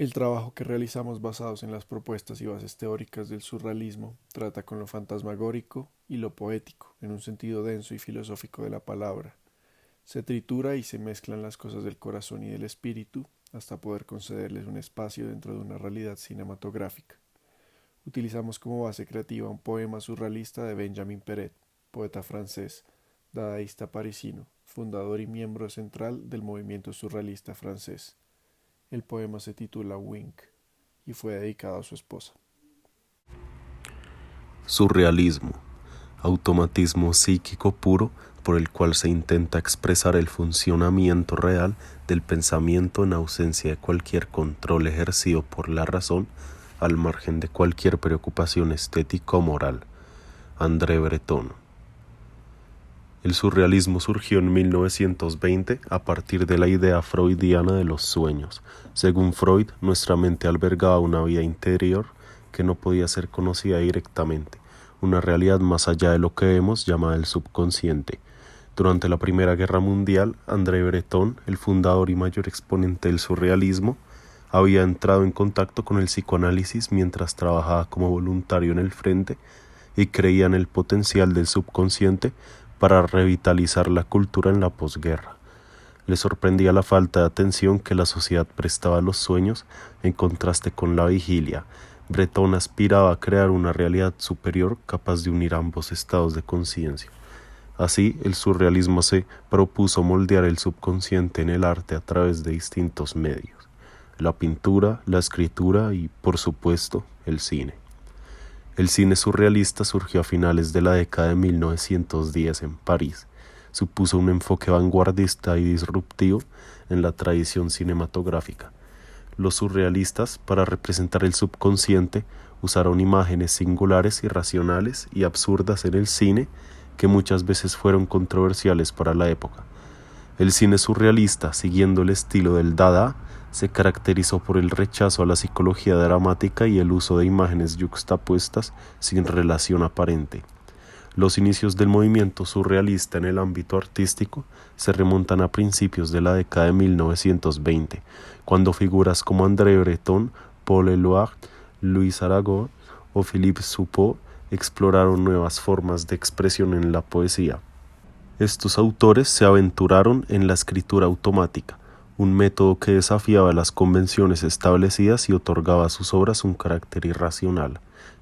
El trabajo que realizamos basados en las propuestas y bases teóricas del surrealismo trata con lo fantasmagórico y lo poético, en un sentido denso y filosófico de la palabra. Se tritura y se mezclan las cosas del corazón y del espíritu hasta poder concederles un espacio dentro de una realidad cinematográfica. Utilizamos como base creativa un poema surrealista de Benjamin Perret, poeta francés, dadaísta parisino, fundador y miembro central del movimiento surrealista francés. El poema se titula Wink y fue dedicado a su esposa. Surrealismo, automatismo psíquico puro por el cual se intenta expresar el funcionamiento real del pensamiento en ausencia de cualquier control ejercido por la razón, al margen de cualquier preocupación estética o moral. André Breton. El surrealismo surgió en 1920 a partir de la idea freudiana de los sueños. Según Freud, nuestra mente albergaba una vida interior que no podía ser conocida directamente, una realidad más allá de lo que vemos llamada el subconsciente. Durante la Primera Guerra Mundial, André Breton, el fundador y mayor exponente del surrealismo, había entrado en contacto con el psicoanálisis mientras trabajaba como voluntario en el frente y creía en el potencial del subconsciente para revitalizar la cultura en la posguerra. Le sorprendía la falta de atención que la sociedad prestaba a los sueños en contraste con la vigilia. Breton aspiraba a crear una realidad superior capaz de unir ambos estados de conciencia. Así, el surrealismo se propuso moldear el subconsciente en el arte a través de distintos medios: la pintura, la escritura y, por supuesto, el cine. El cine surrealista surgió a finales de la década de 1910 en París. Supuso un enfoque vanguardista y disruptivo en la tradición cinematográfica. Los surrealistas, para representar el subconsciente, usaron imágenes singulares, irracionales y absurdas en el cine que muchas veces fueron controversiales para la época. El cine surrealista, siguiendo el estilo del Dada, se caracterizó por el rechazo a la psicología dramática y el uso de imágenes yuxtapuestas sin relación aparente. Los inicios del movimiento surrealista en el ámbito artístico se remontan a principios de la década de 1920, cuando figuras como André Breton, Paul Éluard, Louis Aragon o Philippe Soupault exploraron nuevas formas de expresión en la poesía. Estos autores se aventuraron en la escritura automática, un método que desafiaba las convenciones establecidas y otorgaba a sus obras un carácter irracional.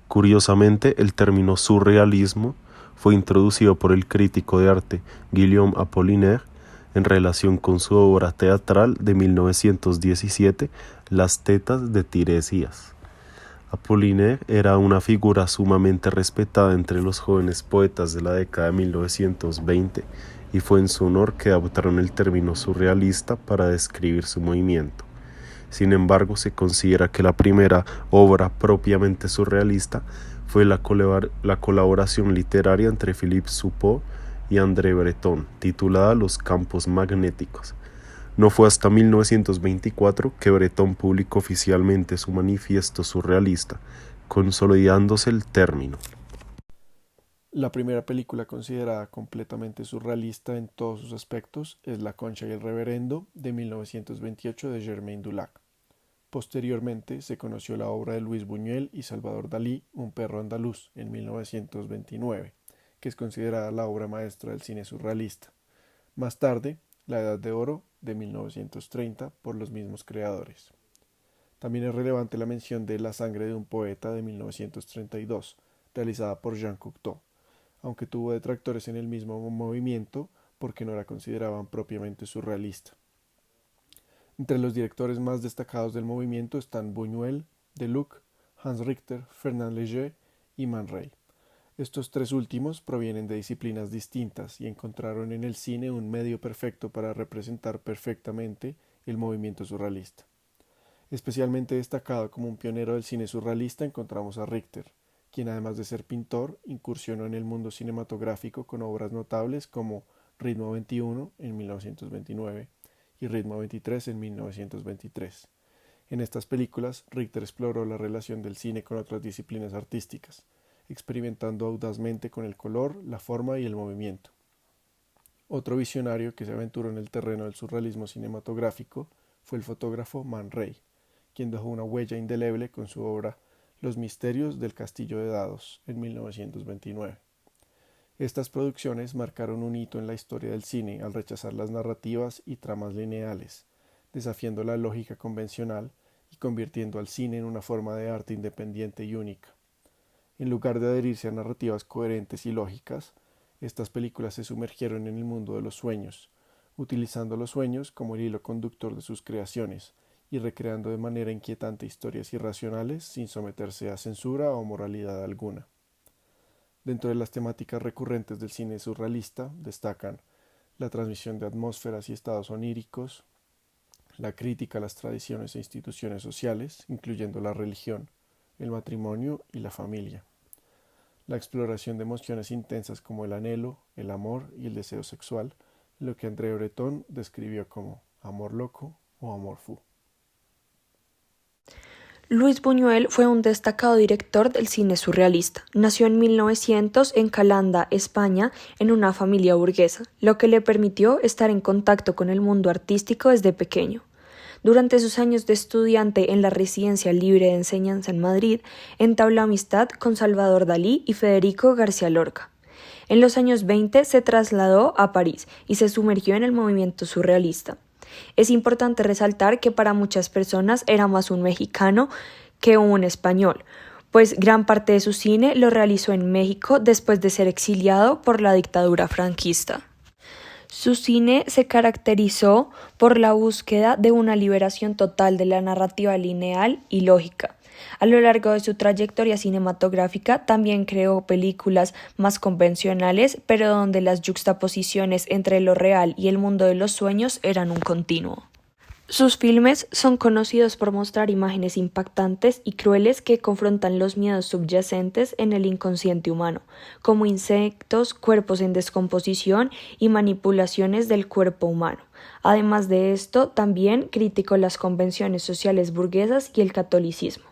Curiosamente, el término surrealismo fue introducido por el crítico de arte Guillaume Apollinaire en relación con su obra teatral de 1917, Las tetas de Tiresias. Apollinaire era una figura sumamente respetada entre los jóvenes poetas de la década de 1920 y fue en su honor que adoptaron el término surrealista para describir su movimiento. Sin embargo, se considera que la primera obra propiamente surrealista fue la colaboración literaria entre Philippe Soupault y André Breton, titulada Los campos magnéticos. No fue hasta 1924 que Breton publicó oficialmente su manifiesto surrealista, consolidándose el término. La primera película considerada completamente surrealista en todos sus aspectos es La Concha y el Reverendo de 1928 de Germain Dulac. Posteriormente se conoció la obra de Luis Buñuel y Salvador Dalí, Un perro andaluz, en 1929, que es considerada la obra maestra del cine surrealista. Más tarde, La Edad de Oro de 1930 por los mismos creadores. También es relevante la mención de La sangre de un poeta de 1932, realizada por Jean Cocteau, aunque tuvo detractores en el mismo movimiento porque no la consideraban propiamente surrealista. Entre los directores más destacados del movimiento están Buñuel, Deluc, Hans Richter, Fernand Léger y Man Ray. Estos tres últimos provienen de disciplinas distintas y encontraron en el cine un medio perfecto para representar perfectamente el movimiento surrealista. Especialmente destacado como un pionero del cine surrealista encontramos a Richter, quien además de ser pintor, incursionó en el mundo cinematográfico con obras notables como Ritmo 21 en 1929 y Ritmo 23 en 1923. En estas películas, Richter exploró la relación del cine con otras disciplinas artísticas, experimentando audazmente con el color, la forma y el movimiento. Otro visionario que se aventuró en el terreno del surrealismo cinematográfico fue el fotógrafo Man Ray, quien dejó una huella indeleble con su obra Los misterios del castillo de Dados en 1929. Estas producciones marcaron un hito en la historia del cine al rechazar las narrativas y tramas lineales, desafiando la lógica convencional y convirtiendo al cine en una forma de arte independiente y única. En lugar de adherirse a narrativas coherentes y lógicas, estas películas se sumergieron en el mundo de los sueños, utilizando los sueños como el hilo conductor de sus creaciones y recreando de manera inquietante historias irracionales sin someterse a censura o moralidad alguna. Dentro de las temáticas recurrentes del cine surrealista destacan la transmisión de atmósferas y estados oníricos, la crítica a las tradiciones e instituciones sociales, incluyendo la religión, el matrimonio y la familia, la exploración de emociones intensas como el anhelo, el amor y el deseo sexual, lo que André Breton describió como amor loco o amor fou. Luis Buñuel fue un destacado director del cine surrealista. Nació en 1900 en Calanda, España, en una familia burguesa, lo que le permitió estar en contacto con el mundo artístico desde pequeño. Durante sus años de estudiante en la Residencia Libre de Enseñanza en Madrid, entabló amistad con Salvador Dalí y Federico García Lorca. En los años 20 se trasladó a París y se sumergió en el movimiento surrealista. Es importante resaltar que para muchas personas era más un mexicano que un español, pues gran parte de su cine lo realizó en México después de ser exiliado por la dictadura franquista. Su cine se caracterizó por la búsqueda de una liberación total de la narrativa lineal y lógica. A lo largo de su trayectoria cinematográfica también creó películas más convencionales, pero donde las yuxtaposiciones entre lo real y el mundo de los sueños eran un continuo. Sus filmes son conocidos por mostrar imágenes impactantes y crueles que confrontan los miedos subyacentes en el inconsciente humano, como insectos, cuerpos en descomposición y manipulaciones del cuerpo humano. Además de esto, también criticó las convenciones sociales burguesas y el catolicismo.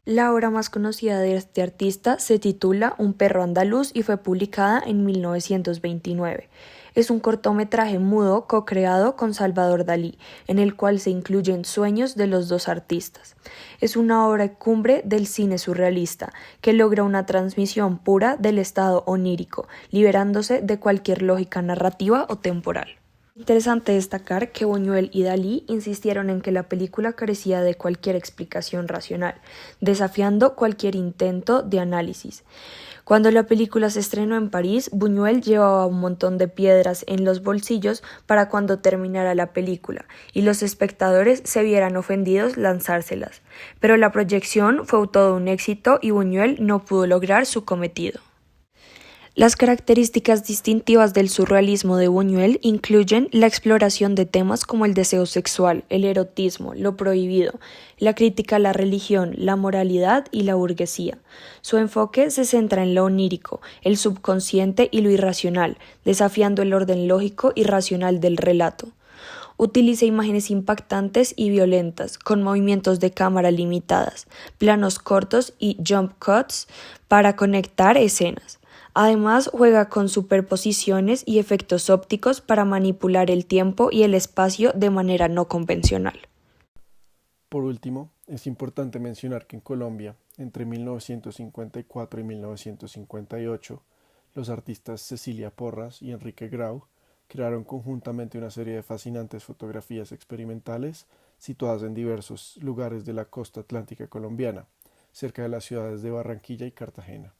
La obra más conocida de este artista se titula Un perro andaluz y fue publicada en 1929. Es un cortometraje mudo co-creado con Salvador Dalí, en el cual se incluyen sueños de los dos artistas. Es una obra cumbre del cine surrealista, que logra una transmisión pura del estado onírico, liberándose de cualquier lógica narrativa o temporal. Interesante destacar que Buñuel y Dalí insistieron en que la película carecía de cualquier explicación racional, desafiando cualquier intento de análisis. Cuando la película se estrenó en París, Buñuel llevaba un montón de piedras en los bolsillos para cuando terminara la película y los espectadores se vieran ofendidos lanzárselas. Pero la proyección fue todo un éxito y Buñuel no pudo lograr su cometido. Las características distintivas del surrealismo de Buñuel incluyen la exploración de temas como el deseo sexual, el erotismo, lo prohibido, la crítica a la religión, la moralidad y la burguesía. Su enfoque se centra en lo onírico, el subconsciente y lo irracional, desafiando el orden lógico y racional del relato. Utiliza imágenes impactantes y violentas, con movimientos de cámara limitadas, planos cortos y jump cuts para conectar escenas. Además, juega con superposiciones y efectos ópticos para manipular el tiempo y el espacio de manera no convencional. Por último, es importante mencionar que en Colombia, entre 1954 y 1958, los artistas Cecilia Porras y Enrique Grau crearon conjuntamente una serie de fascinantes fotografías experimentales situadas en diversos lugares de la costa atlántica colombiana, cerca de las ciudades de Barranquilla y Cartagena.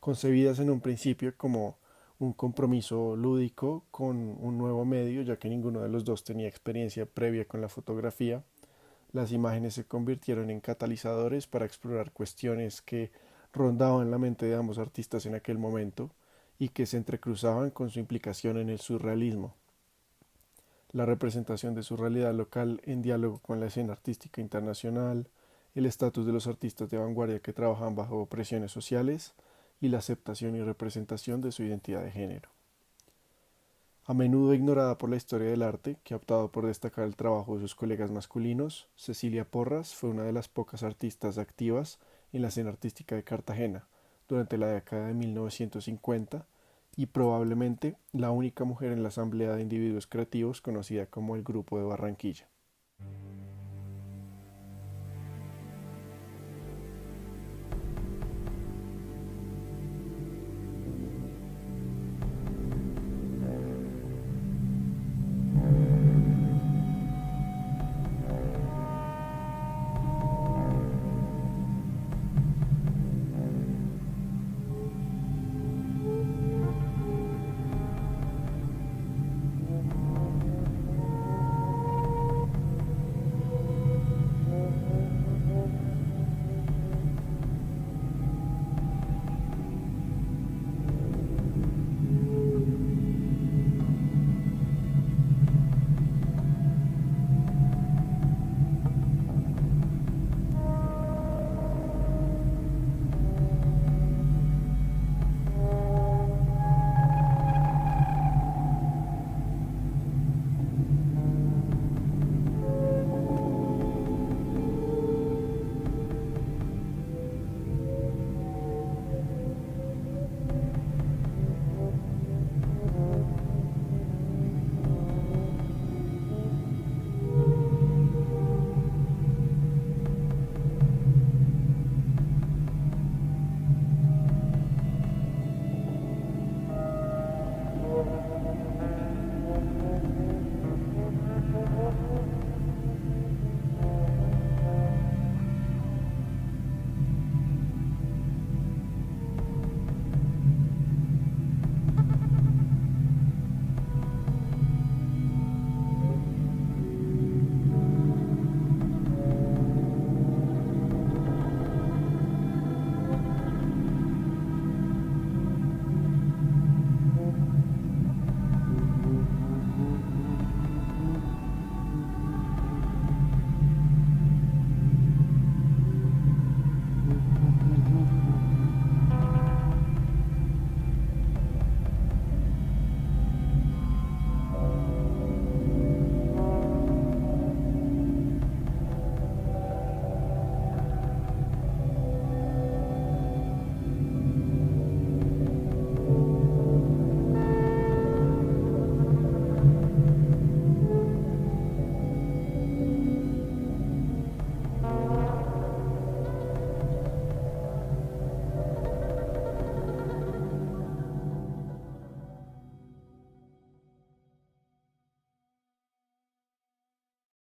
Concebidas en un principio como un compromiso lúdico con un nuevo medio, ya que ninguno de los dos tenía experiencia previa con la fotografía, las imágenes se convirtieron en catalizadores para explorar cuestiones que rondaban la mente de ambos artistas en aquel momento y que se entrecruzaban con su implicación en el surrealismo. La representación de su realidad local en diálogo con la escena artística internacional, el estatus de los artistas de vanguardia que trabajan bajo presiones sociales, y la aceptación y representación de su identidad de género. A menudo ignorada por la historia del arte, que ha optado por destacar el trabajo de sus colegas masculinos, Cecilia Porras fue una de las pocas artistas activas en la escena artística de Cartagena durante la década de 1950 y probablemente la única mujer en la asamblea de individuos creativos conocida como el Grupo de Barranquilla.